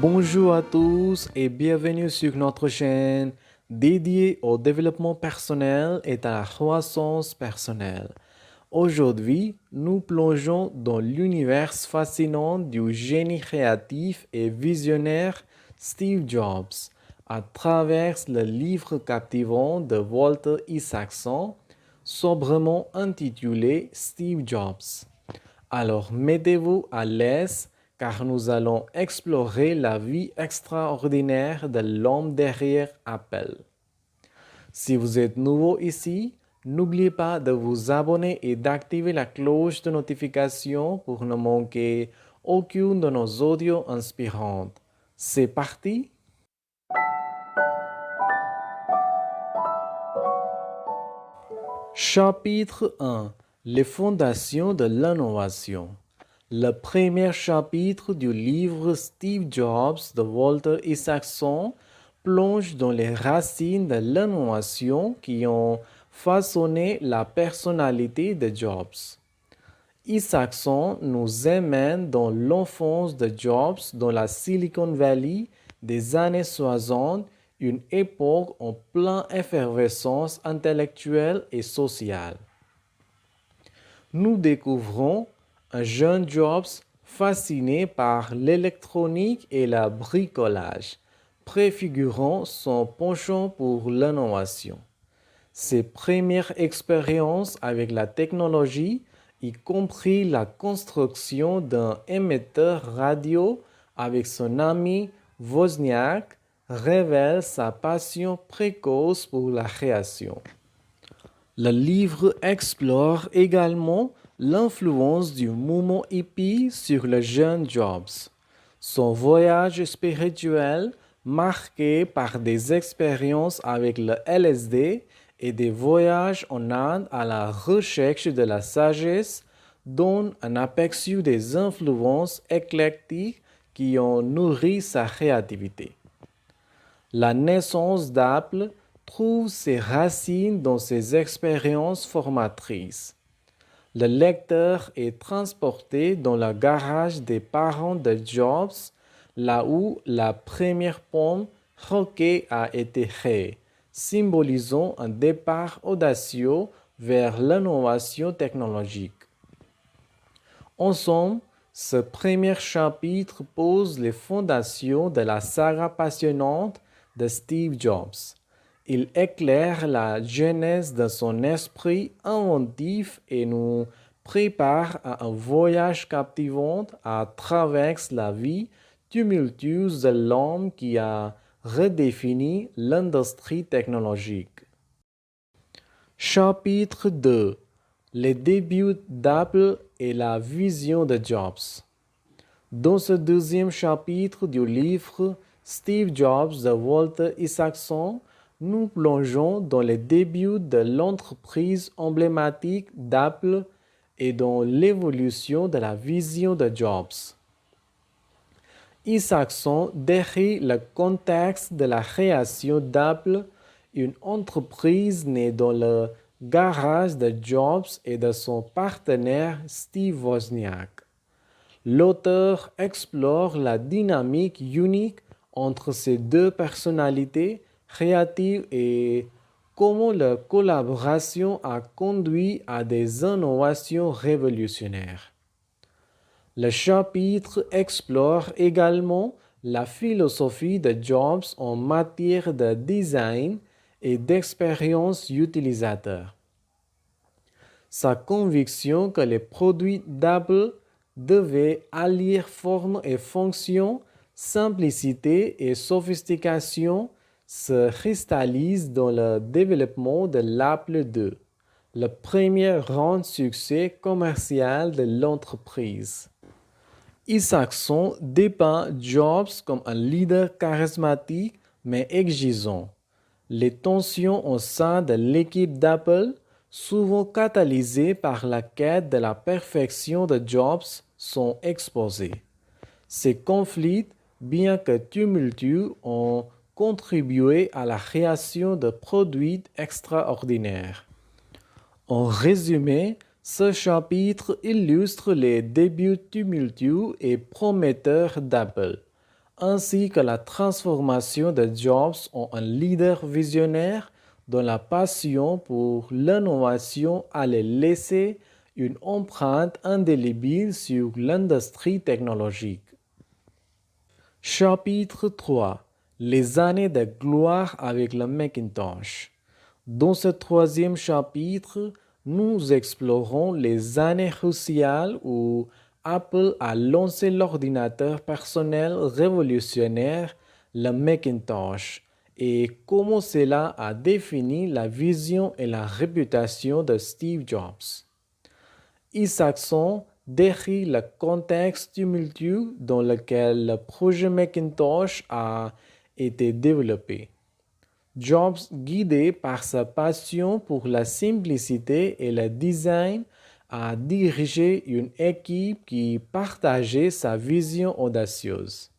Bonjour à tous et bienvenue sur notre chaîne dédiée au développement personnel et à la croissance personnelle. Aujourd'hui, nous plongeons dans l'univers fascinant du génie créatif et visionnaire Steve Jobs à travers le livre captivant de Walter Isaacson, sobrement intitulé Steve Jobs. Alors mettez-vous à l'aise car nous allons explorer la vie extraordinaire de l'homme derrière Apple. Si vous êtes nouveau ici, n'oubliez pas de vous abonner et d'activer la cloche de notification pour ne manquer aucune de nos audios inspirantes. C'est parti! Chapitre 1. Les fondations de l'innovation. Le premier chapitre du livre Steve Jobs de Walter Isaacson plonge dans les racines de l'innovation qui ont façonné la personnalité de Jobs. Isaacson nous emmène dans l'enfance de Jobs dans la Silicon Valley des années 60, une époque en pleine effervescence intellectuelle et sociale. Nous découvrons un jeune Jobs fasciné par l'électronique et le bricolage, préfigurant son penchant pour l'innovation. Ses premières expériences avec la technologie, y compris la construction d'un émetteur radio avec son ami Wozniak, révèlent sa passion précoce pour la création. Le livre explore également l'influence du mouvement hippie sur le jeune Jobs. Son voyage spirituel, marqué par des expériences avec le LSD et des voyages en Inde à la recherche de la sagesse, donne un aperçu des influences éclectiques qui ont nourri sa créativité. La naissance d'Apple trouve ses racines dans ses expériences formatrices. Le lecteur est transporté dans le garage des parents de Jobs, là où la première pomme croquée a été créée, symbolisant un départ audacieux vers l'innovation technologique. Ensemble, ce premier chapitre pose les fondations de la saga passionnante de Steve Jobs. Il éclaire la genèse de son esprit inventif et nous prépare à un voyage captivant à travers la vie tumultueuse de l'homme qui a redéfini l'industrie technologique. Chapitre 2. Les débuts d'Apple et la vision de Jobs. Dans ce deuxième chapitre du livre Steve Jobs de Walter Isaacson, nous plongeons dans les débuts de l'entreprise emblématique d'Apple et dans l'évolution de la vision de Jobs. Isaacson décrit le contexte de la création d'Apple, une entreprise née dans le garage de Jobs et de son partenaire Steve Wozniak. L'auteur explore la dynamique unique entre ces deux personnalités créatives et comment leur collaboration a conduit à des innovations révolutionnaires. Le chapitre explore également la philosophie de Jobs en matière de design et d'expérience utilisateur. Sa conviction que les produits d'Apple devaient allier forme et fonction, simplicité et sophistication se cristallise dans le développement de l'Apple II, le premier grand succès commercial de l'entreprise. Isaacson dépeint Jobs comme un leader charismatique mais exigeant. Les tensions au sein de l'équipe d'Apple, souvent catalysées par la quête de la perfection de Jobs, sont exposés. Ces conflits, bien que tumultueux, ont contribué à la création de produits extraordinaires. En résumé, ce chapitre illustre les débuts tumultueux et prometteurs d'Apple, ainsi que la transformation de Jobs en un leader visionnaire dont la passion pour l'innovation allait laisser une empreinte indélébile sur l'industrie technologique. Chapitre 3. Les années de gloire avec le Macintosh. Dans ce troisième chapitre, nous explorons les années cruciales où Apple a lancé l'ordinateur personnel révolutionnaire, le Macintosh, et comment cela a défini la vision et la réputation de Steve Jobs. Isaacson décrit le contexte tumultueux dans lequel le projet Macintosh a été développé. Jobs, guidé par sa passion pour la simplicité et le design, a dirigé une équipe qui partageait sa vision audacieuse.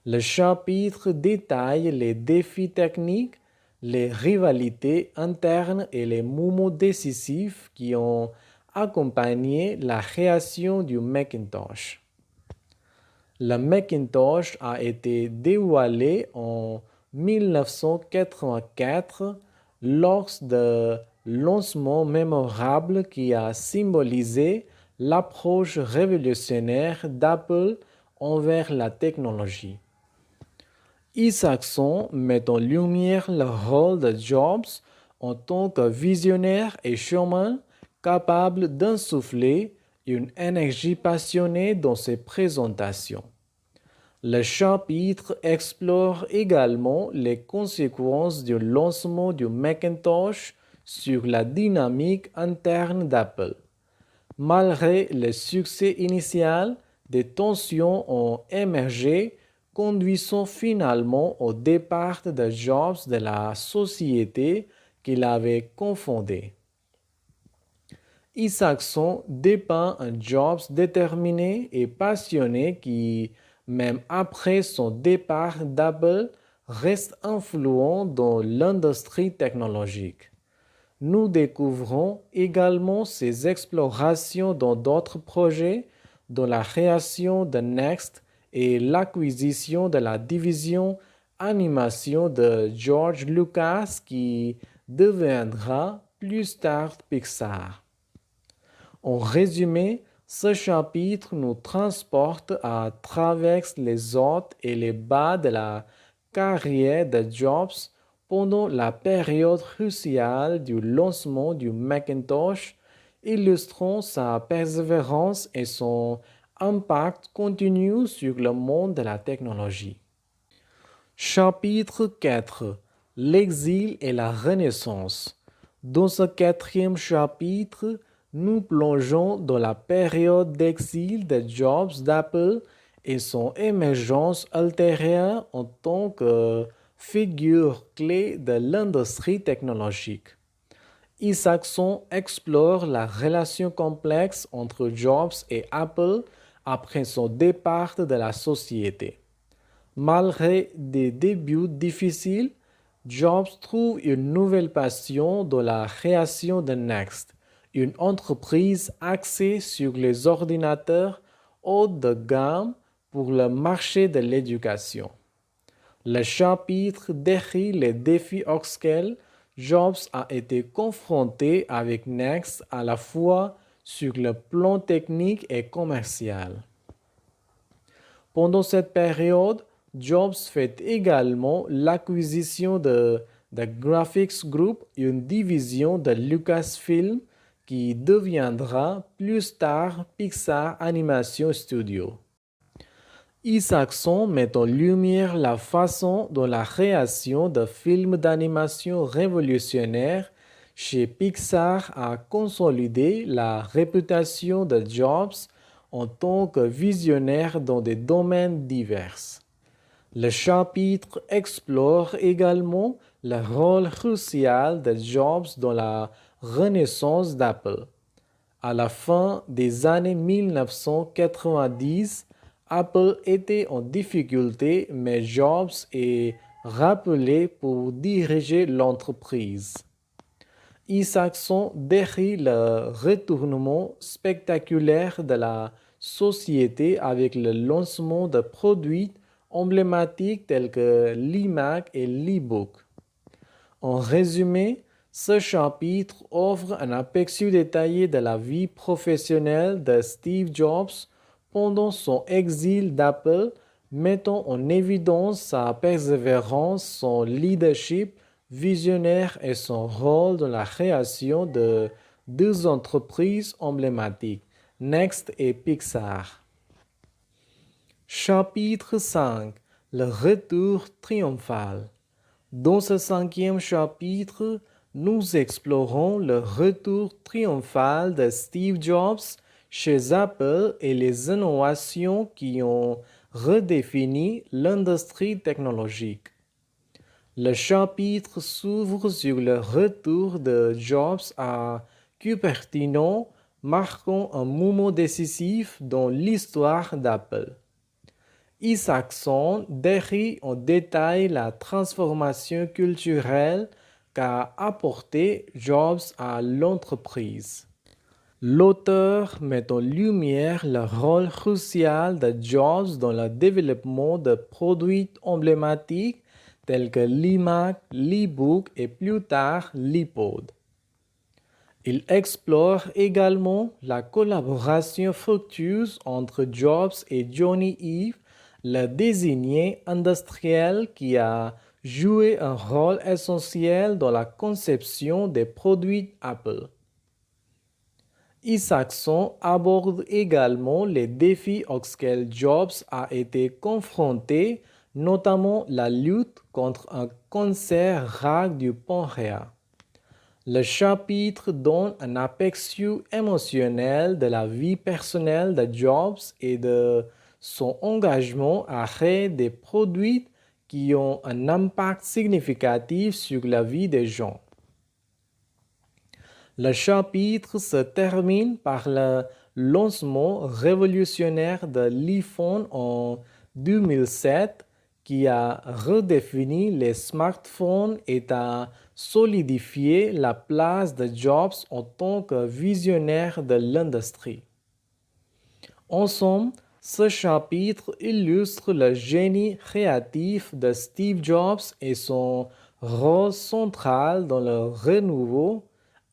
Le chapitre détaille les défis techniques, les rivalités internes et les moments décisifs qui ont accompagné la création du Macintosh. Le Macintosh a été dévoilé en 1984 lors de lancement mémorable qui a symbolisé l'approche révolutionnaire d'Apple envers la technologie. Isaacson met en lumière le rôle de Jobs en tant que visionnaire et showman capable d'insuffler une énergie passionnée dans ses présentations. Le chapitre explore également les conséquences du lancement du Macintosh sur la dynamique interne d'Apple. Malgré le succès initial, des tensions ont émergé, conduisant finalement au départ de Jobs de la société qu'il avait confondée. Isaacson dépeint un Jobs déterminé et passionné qui, même après son départ d'Apple, reste influent dans l'industrie technologique. Nous découvrons également ses explorations dans d'autres projets, dont la création de Next et l'acquisition de la division animation de George Lucas qui deviendra plus tard Pixar. En résumé, ce chapitre nous transporte à travers les hauts et les bas de la carrière de Jobs pendant la période cruciale du lancement du Macintosh, illustrant sa persévérance et son impact continu sur le monde de la technologie. Chapitre 4. L'exil et la Renaissance. Dans ce quatrième chapitre, nous plongeons dans la période d'exil de Jobs d'Apple et son émergence ultérieure en tant que figure clé de l'industrie technologique. Isaacson explore la relation complexe entre Jobs et Apple après son départ de la société. Malgré des débuts difficiles, Jobs trouve une nouvelle passion dans la création de Next, une entreprise axée sur les ordinateurs haut de gamme pour le marché de l'éducation. Le chapitre décrit les défis auxquels Jobs a été confronté avec Next à la fois sur le plan technique et commercial. Pendant cette période, Jobs fait également l'acquisition de Graphics Group, une division de Lucasfilm qui deviendra plus tard Pixar Animation Studio. Isaacson met en lumière la façon dont la création de films d'animation révolutionnaires chez Pixar a consolidé la réputation de Jobs en tant que visionnaire dans des domaines divers. Le chapitre explore également le rôle crucial de Jobs dans la renaissance d'Apple. À la fin des années 1990, Apple était en difficulté, mais Jobs est rappelé pour diriger l'entreprise. Isaacson décrit le retournement spectaculaire de la société avec le lancement de produits emblématiques tels que l'iMac et l'e-book. En résumé, ce chapitre offre un aperçu détaillé de la vie professionnelle de Steve Jobs pendant son exil d'Apple, mettant en évidence sa persévérance, son leadership visionnaire et son rôle dans la création de deux entreprises emblématiques, Next et Pixar. Chapitre 5. Le retour triomphal. Dans ce 5e chapitre, nous explorons le retour triomphal de Steve Jobs chez Apple et les innovations qui ont redéfini l'industrie technologique. Le chapitre s'ouvre sur le retour de Jobs à Cupertino, marquant un moment décisif dans l'histoire d'Apple. Isaacson décrit en détail la transformation culturelle qu'a apporté Jobs à l'entreprise. L'auteur met en lumière le rôle crucial de Jobs dans le développement de produits emblématiques tels que l'iMac, l'e-book et plus tard l'iPod. Il explore également la collaboration fructueuse entre Jobs et Johnny Ive, le désigné industriel qui a joué un rôle essentiel dans la conception des produits Apple. Isaacson aborde également les défis auxquels Jobs a été confronté, notamment la lutte contre un cancer rare du pancréas. Le chapitre donne un aperçu émotionnel de la vie personnelle de Jobs et de son engagement à créer des produits qui ont un impact significatif sur la vie des gens. Le chapitre se termine par le lancement révolutionnaire de l'iPhone en 2007 qui a redéfini les smartphones et a solidifié la place de Jobs en tant que visionnaire de l'industrie. En somme, ce chapitre illustre le génie créatif de Steve Jobs et son rôle central dans le renouveau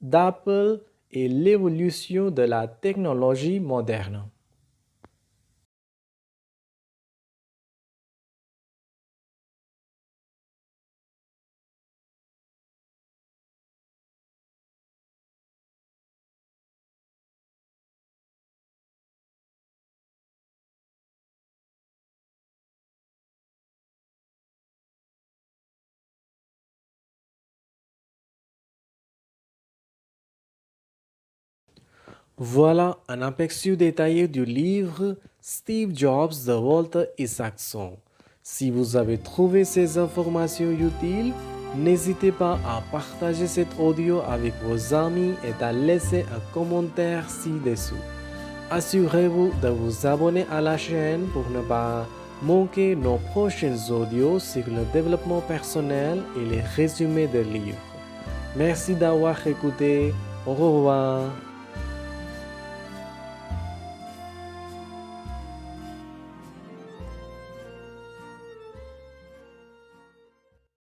d'Apple et l'évolution de la technologie moderne. Voilà un aperçu détaillé du livre Steve Jobs de Walter Isaacson. Si vous avez trouvé ces informations utiles, n'hésitez pas à partager cet audio avec vos amis et à laisser un commentaire ci-dessous. Assurez-vous de vous abonner à la chaîne pour ne pas manquer nos prochains audios sur le développement personnel et les résumés de livres. Merci d'avoir écouté. Au revoir.